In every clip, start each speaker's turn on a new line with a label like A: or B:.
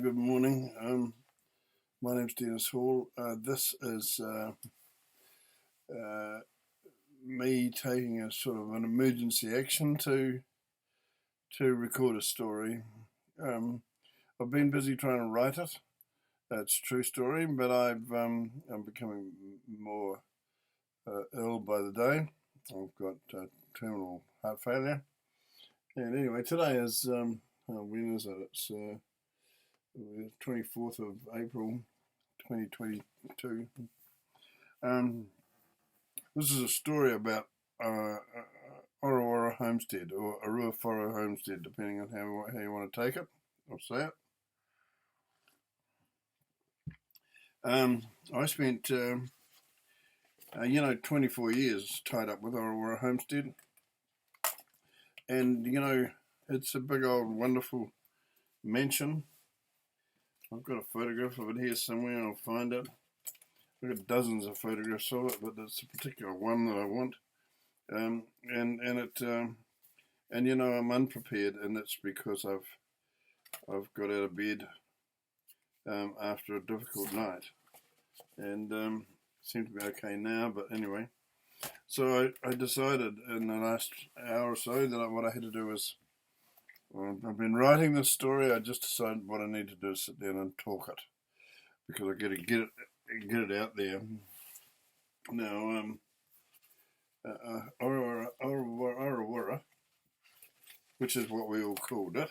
A: Good morning. My name's Dennis Hall. This is me taking a sort of an emergency action to record a story. I've been busy trying to write it. It's a true story, but I'm becoming more ill by the day. I've got terminal heart failure. And anyway, today is when is it? It's the 24th of April 2022. This is a story about ORUAWHARO Homestead, or ORUAWHARO Homestead, depending on how you want to take it or say it. I spent 24 years tied up with ORUAWHARO Homestead, and it's a big old wonderful mansion. I've got a photograph of it here somewhere. I'll find it. I've got dozens of photographs of it, but it's a particular one that I want. I'm unprepared, and that's because I've got out of bed after a difficult night, and seem to be okay now. But anyway, so I decided in the last hour or so that what I had to do was, I've been writing this story. I just decided what I need to do is sit down and talk it, because I got to get it out there. Now, ORUAWHARO, which is what we all called it,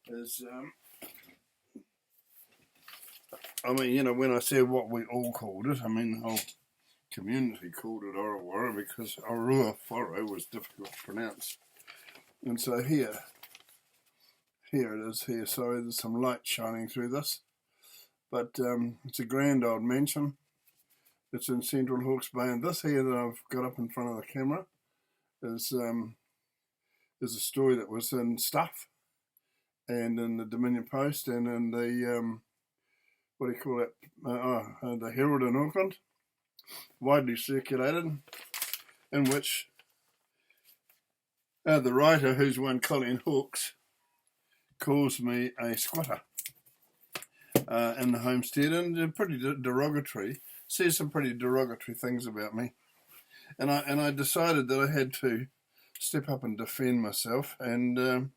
A: is when I say what we all called it, I mean the whole community called it ORUAWHARO, because ORUAWHARO was difficult to pronounce. And so here it is here. So there's some light shining through this, but it's a grand old mansion. It's in Central Hawke's Bay, and this here that I've got up in front of the camera is a story that was in Stuff, and in the Dominion Post, and in the the Herald in Auckland, widely circulated, in which the writer, who's one Colleen Hawkes, calls me a squatter in the homestead, and pretty derogatory, says some pretty derogatory things about me. And I decided that I had to step up and defend myself, and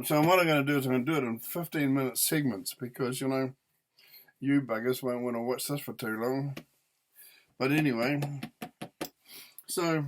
A: so what I'm going to do is I'm going to do it in 15-minute segments, because you buggers won't want to watch this for too long. But anyway, so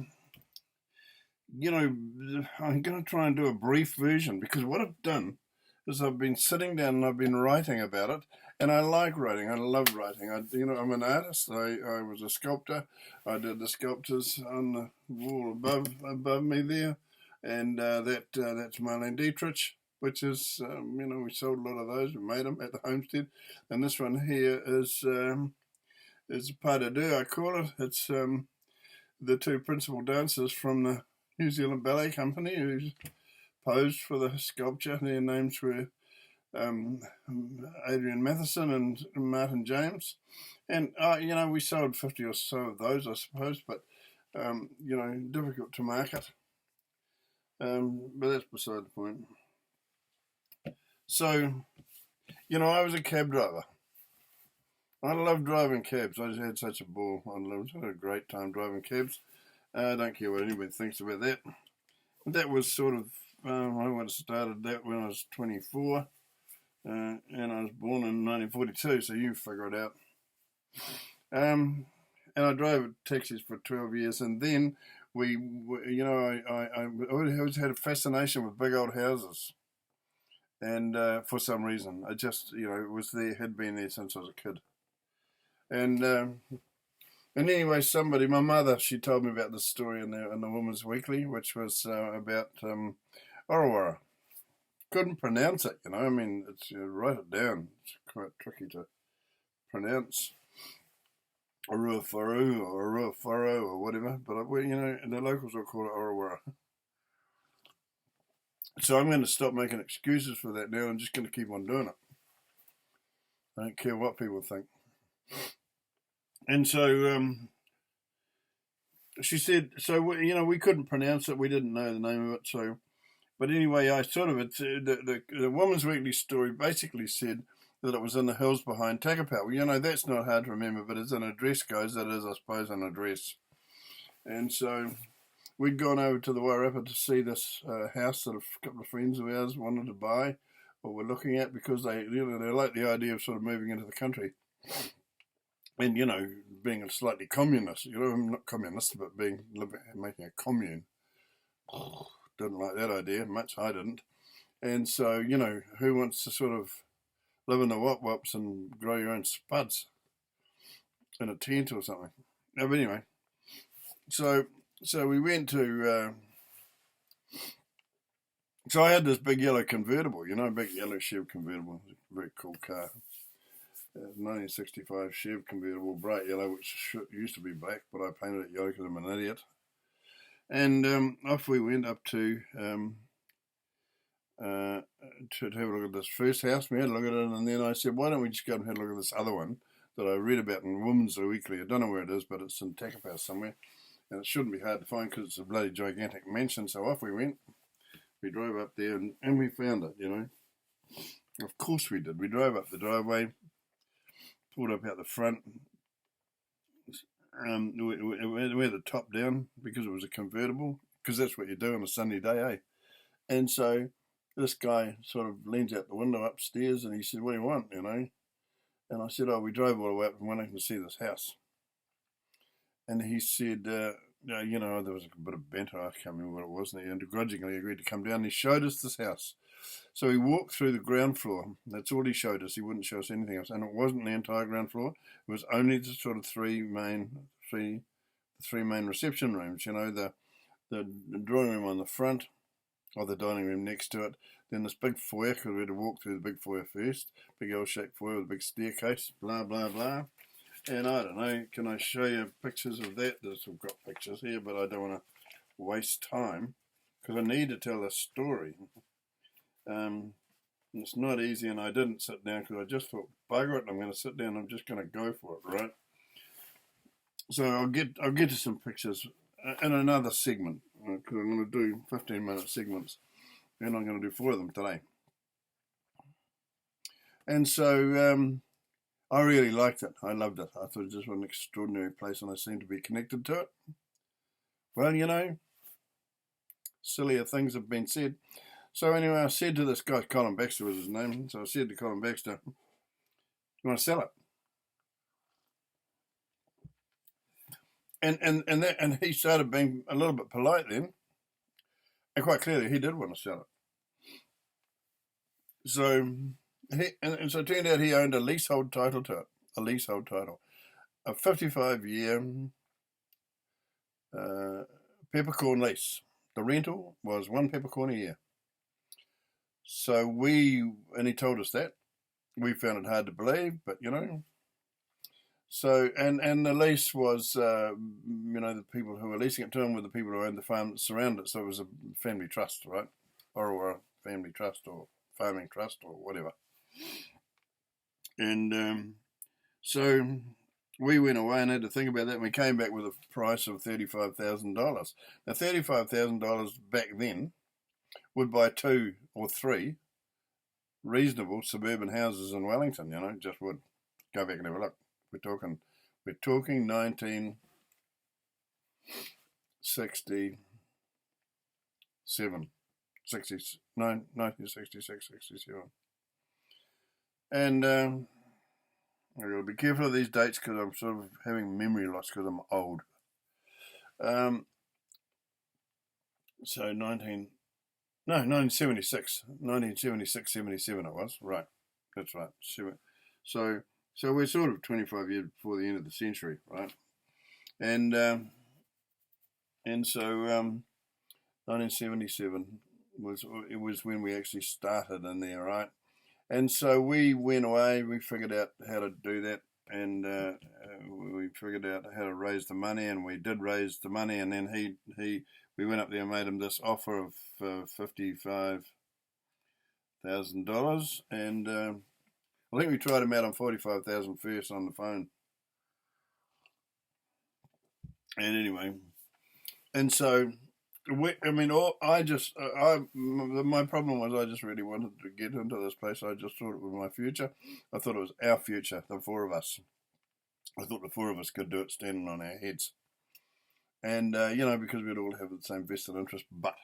A: I'm going to try and do a brief version, because what I've done is I've been sitting down and I've been writing about it, and I like writing. I love writing. I'm an artist. I was a sculptor. I did the sculptures on the wall above me there, and that's Marlene Dietrich, which is we sold a lot of those. We made them at the homestead, and this one here is pas de deux, I call it. It's the two principal dancers from the New Zealand Ballet Company who posed for the sculpture. Their names were Adrian Matheson and Martin James, and we sold 50 or so of those, I suppose, but difficult to market. But that's beside the point. So, I was a cab driver. I love driving cabs. I just had such a ball. I had a great time driving cabs. I don't care what anybody thinks about that. That was sort of, I would have started that when I was 24, and I was born in 1942, so you figure it out. And I drove taxis for 12 years, and then I always had a fascination with big old houses. And for some reason, I just, it was there, had been there since I was a kid. And anyway, my mother, she told me about this story in the Women's Weekly, which was about ORUAWHARO. Couldn't pronounce it, it's write it down. It's quite tricky to pronounce. ORUAWHARO or ORUAWHARO or whatever, but the locals will call it ORUAWHARO. So I'm going to stop making excuses for that now. I'm just going to keep on doing it. I don't care what people think. And so she said, we couldn't pronounce it. We didn't know the name of it. So But anyway, I sort of, the Woman's Weekly story basically said that it was in the hills behind Takapau. Well, you know, that's not hard to remember, but as an address goes, that is, I suppose, an address. And so we'd gone over to the Wairarapa to see this house that a couple of friends of ours wanted to buy, or were looking at, because they like the idea of sort of moving into the country. And, you know, being a slightly communist, you know, not communist, but making a commune. Didn't like that idea much, I didn't. And so, you know, who wants to sort of live in the wop-wops and grow your own spuds in a tent or something? No, but anyway, so we went to, so I had this big yellow convertible, you know, a big yellow Chev convertible, very cool car. 1965 Chev convertible, bright yellow, which used to be black, but I painted it yellow because I'm an idiot. And off we went up to have a look at this first house. We had a look at it, and then I said, why don't we just go and have a look at this other one that I read about in Women's Weekly. I don't know where it is, but it's in Takapau somewhere, and it shouldn't be hard to find because it's a bloody gigantic mansion. So off we went. We drove up there, and we found it, you know. Of course we did. We drove up the driveway, pulled up out the front. We had the top down because it was a convertible, because that's what you do on a sunny day, eh? And so this guy sort of leans out the window upstairs, and he said, what do you want, you know? And I said, oh, we drove all the way up from Wellington to see this house. And he said, you know, there was a bit of banter, I can't remember what it was, and he grudgingly agreed to come down. And he showed us this house. So he walked through the ground floor. That's all he showed us. He wouldn't show us anything else. And it wasn't the entire ground floor. It was only the sort of three main reception rooms. You know, the drawing room on the front, or the dining room next to it. Then this big foyer, because we had to walk through the big foyer first. Big L-shaped foyer with a big staircase, blah, blah, blah. And I don't know, can I show you pictures of that? I've got pictures here, but I don't want to waste time, because I need to tell a story. It's not easy, and I didn't sit down because I just thought, bugger it, I'm going to sit down, I'm just going to go for it, right? So I'll get to some pictures in another segment, because I'm going to do 15-minute segments, and I'm going to do 4 of them today. And so I really liked it. I loved it. I thought it just was an extraordinary place, and I seemed to be connected to it. Well, you know, sillier things have been said. So anyway, I said to this guy, Colin Baxter was his name, so I said to Colin Baxter, you want to sell it? And he started being a little bit polite then, and quite clearly he did want to sell it. So so it turned out he owned a leasehold title to it, a 55-year peppercorn lease. The rental was 1 peppercorn a year. So and he told us that. We found it hard to believe, but you know. So, and the lease was, you know, the people who were leasing it to him were the people who owned the farm that surrounded it. So it was a family trust, right? ORUAWHARO family trust, or farming trust, or whatever. And so we went away and had to think about that, and we came back with a price of $35,000. Now, $35,000 back then would buy 2 or 3 reasonable suburban houses in Wellington, you know, just would. Go back and have a look. We're talking 1966, 67. And I've got to be careful of these dates because I'm sort of having memory loss because I'm old. So 1976, 77 it was, right, that's right. So we're sort of 25 years before the end of the century, right? And so 1977 was when we actually started in there, right? And so we went away, we figured out how to do that, and we figured out how to raise the money, and we did raise the money, and then we went up there and made him this offer of $55,000, and I think we tried him out on $45,000 first on the phone. And anyway, and so I mean, my problem was I just really wanted to get into this place. I just thought it was my future. I thought it was our future, the four of us. I thought the four of us could do it standing on our heads. And, because we'd all have the same vested interest, but,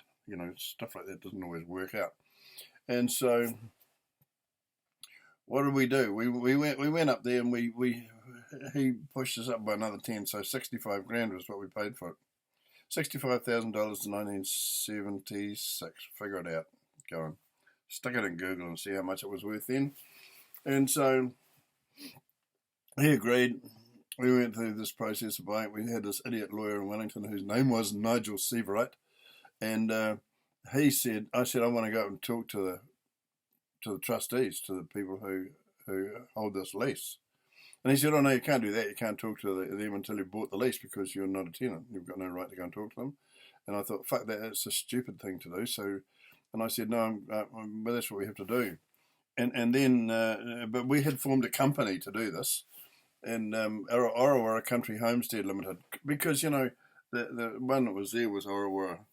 A: stuff like that doesn't always work out. And so what did we do? We went up there and he pushed us up by another 10, so 65 grand was what we paid for it. $65,000 in 1976. Figure it out. Go on. Stick it in Google and see how much it was worth then. And so he agreed. We went through this process of buying. We had this idiot lawyer in Wellington whose name was Nigel Severite. And I said, I want to go up and talk to the trustees, to the people who hold this lease. And he said, oh, no, you can't do that. You can't talk to them until you've bought the lease because you're not a tenant. You've got no right to go and talk to them. And I thought, fuck that, it's a stupid thing to do. So, and I said, no, but that's what we have to do. And then, but we had formed a company to do this. And ORUAWHARO Country Homestead Limited. Because, the one that was there was ORUAWHARO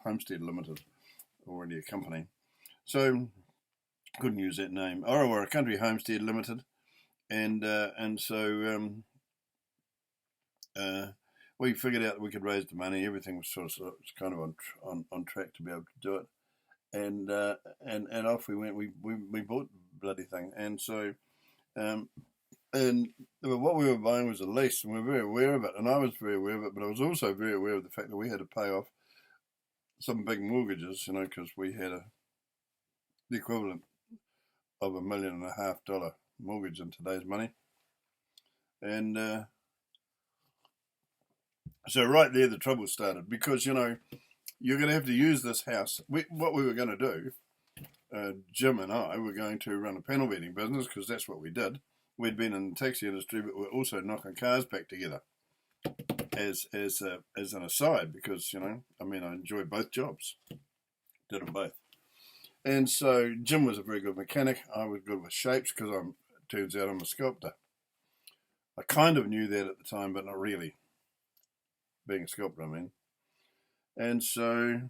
A: Homestead Limited, already a company. So, couldn't use that name. ORUAWHARO Country Homestead Limited. And so we figured out that we could raise the money. Everything was sort of kind of on track to be able to do it. And off we went. We bought the bloody thing. And so and what we were buying was a lease, and we were very aware of it. And I was very aware of it, but I was also very aware of the fact that we had to pay off some big mortgages, because we had the equivalent of $1.5 million mortgage in today's money. And so right there the trouble started, because you're going to have to use this house. What we were going to do, Jim and I were going to run a panel beating business, because that's what we did. We'd been in the taxi industry, but we're also knocking cars back together as an aside, because I enjoy both jobs, did them both. And so Jim was a very good mechanic. I was good with shapes, because turns out I'm a sculptor. I kind of knew that at the time, but not really. Being a sculptor, I mean. And so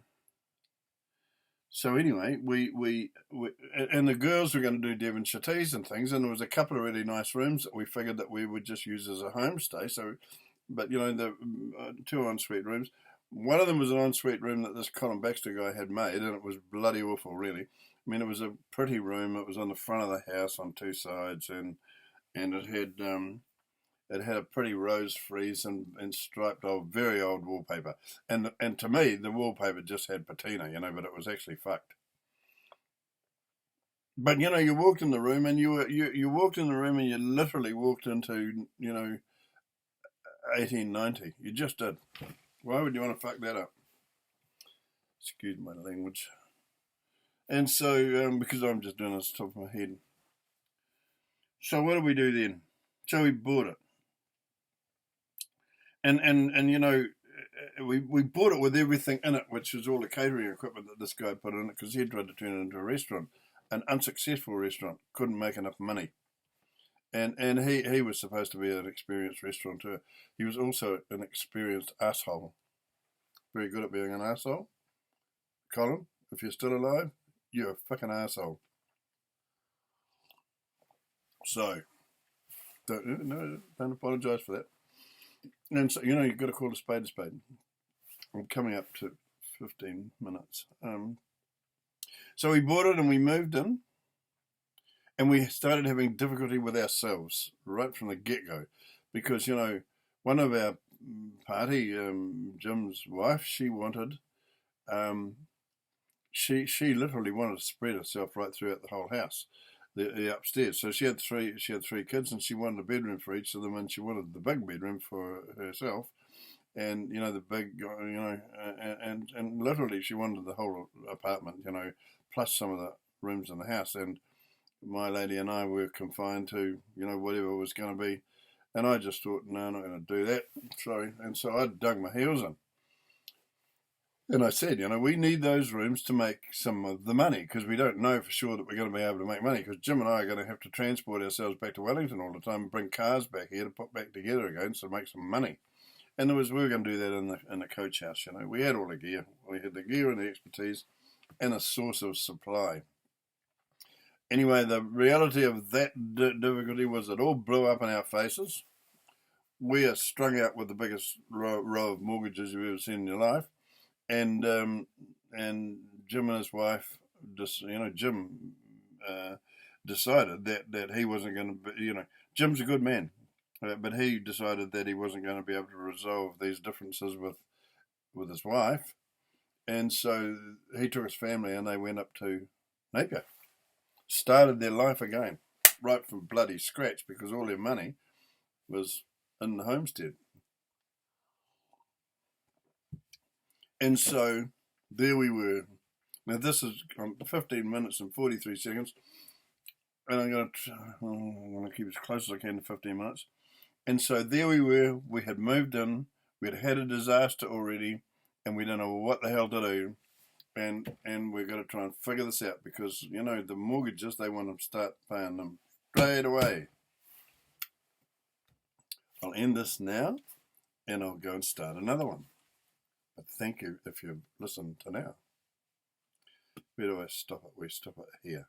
A: anyway, we and the girls were going to do Devonshire teas and things, and there was a couple of really nice rooms that we figured that we would just use as a homestay. So, but the 2 ensuite rooms. One of them was an ensuite room that this Colin Baxter guy had made, and it was bloody awful, really. I mean, it was a pretty room. It was on the front of the house on 2 sides, and it had a pretty rose frieze and striped very old wallpaper. And to me, the wallpaper just had patina, but it was actually fucked. But you walked in the room, and you walked in the room, and you literally walked into 1890. You just did. Why would you want to fuck that up? Excuse my language. And so, because I'm just doing this off the top of my head. So what did we do then? So we bought it. And we bought it with everything in it, which was all the catering equipment that this guy put in it, because he tried to turn it into a restaurant. An unsuccessful restaurant, couldn't make enough money. And he was supposed to be an experienced restaurateur. He was also an experienced asshole. Very good at being an asshole. Colin, if you're still alive, you're a fucking asshole. So, don't apologise for that. And so, you've got to call a spade a spade. I'm coming up to 15 minutes. So we bought it and we moved in. And we started having difficulty with ourselves right from the get-go. Because, one of our party, Jim's wife, she wanted, she literally wanted to spread herself right throughout the whole house, the upstairs. So she had three kids, and she wanted a bedroom for each of them, and she wanted the big bedroom for herself, and the big, and literally she wanted the whole apartment, plus some of the rooms in the house. And my lady and I were confined to, whatever it was going to be. And I just thought, no, I'm not going to do that. Sorry. And so I dug my heels in. And I said, we need those rooms to make some of the money, because we don't know for sure that we're going to be able to make money, because Jim and I are going to have to transport ourselves back to Wellington all the time and bring cars back here to put back together again to make some money. And we were going to do that in the coach house. We had all the gear. We had the gear and the expertise, and a source of supply. Anyway, the reality of that difficulty was it all blew up in our faces. We are strung out with the biggest row of mortgages you've ever seen in your life, and Jim and his wife, Jim decided that he wasn't going to be, Jim's a good man, but he decided that he wasn't going to be able to resolve these differences with his wife, and so he took his family and they went up to Napier, started their life again, right from bloody scratch, because all their money was in the homestead. And so there we were. Now this is 15 minutes and 43 seconds, and I'm going to keep as close as I can to 15 minutes. And so there we were. We had moved in. We had had a disaster already, and we didn't know what the hell to do. And we're going to try and figure this out, because the mortgages, they want to start paying them straight away. I'll end this now, and I'll go and start another one. But thank you if you've listened to now. Where do I stop it? We stop it here.